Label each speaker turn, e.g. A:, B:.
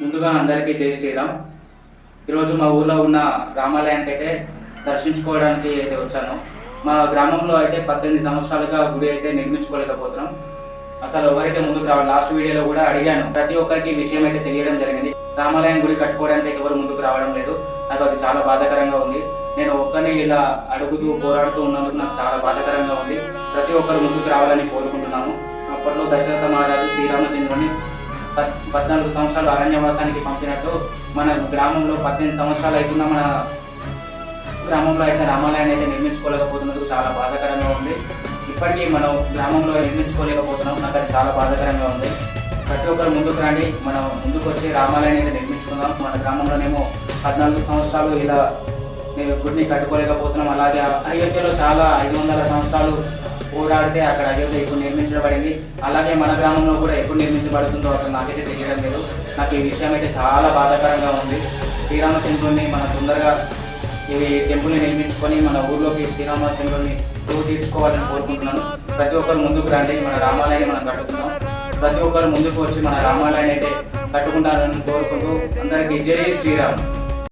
A: ముందుగా అందరికీ జై శ్రీరామ్. ఈరోజు మా ఊర్లో ఉన్న రామాలయానికి అయితే దర్శించుకోవడానికి అయితే వచ్చాను. మా గ్రామంలో అయితే 18 సంవత్సరాలుగా గుడి అయితే నిర్మించుకోలేకపోతున్నాం. అసలు ఎవరైతే ముందుకు రావాలి, లాస్ట్ వీడియోలో కూడా అడిగాను. ప్రతి ఒక్కరికి విషయం అయితే తెలియడం జరిగింది. రామాలయం గుడి కట్టుకోవడానికి అయితే ఎవరు ముందుకు రావడం లేదు. నాకు అది చాలా బాధాకరంగా ఉంది. నేను ఒక్కరిని ఇలా అడుగుతూ పోరాడుతూ ఉన్నందుకు నాకు చాలా బాధాకరంగా ఉంది. ప్రతి ఒక్కరు ముందుకు రావాలని కోరుకుంటున్నాను. అప్పట్లో దశరథ మహారాజు శ్రీరామచంద్రుని 14 సంవత్సరాలు అరణ్యవాసానికి పంపినట్టు మన గ్రామంలో 18 సంవత్సరాలు అవుతున్న మన గ్రామంలో అయితే రామాలయాన్ని అయితే నిర్మించుకోలేకపోతున్నందుకు చాలా బాధాకరంగా ఉంది. ఇప్పటికీ మనం గ్రామంలో నిర్మించుకోలేకపోతున్నాం. నాకు అది చాలా బాధాకరంగా ఉంది. ప్రతి ఒక్కరు ముందుకు రండి, మనం ముందుకు వచ్చి రామాలయాన్ని అయితే నిర్మించుకుందాం. మన గ్రామంలోనేమో 14 సంవత్సరాలు ఇలా గుడిని కట్టుకోలేకపోతున్నాం. అలాగే అయోధ్యలో చాలా 500 సంవత్సరాలు పోరాడితే అక్కడ అయోధ్య ఇప్పుడు నిర్మించబడింది. అలాగే మన గ్రామంలో కూడా ఎప్పుడు నిర్మించబడుతుందో అసలు నాకైతే తెలియడం లేదు. నాకు ఈ విషయం అయితే చాలా బాధాకరంగా ఉంది. శ్రీరామచంద్రుని మన తొందరగా ఇవి టెంపుల్ని నిర్మించుకొని మన ఊర్లోకి శ్రీరామచంద్రుని తీర్చుకోవాలని కోరుకుంటున్నాను. ప్రతి ఒక్కరు ముందుకు రండి, మన రామాలయాన్ని మనం కట్టుకుందాం. ప్రతి ఒక్కరు ముందుకు వచ్చి మన రామాలయాన్ని అయితే కట్టుకుంటారని కోరుకుంటూ అందరికీ జై శ్రీరామ్.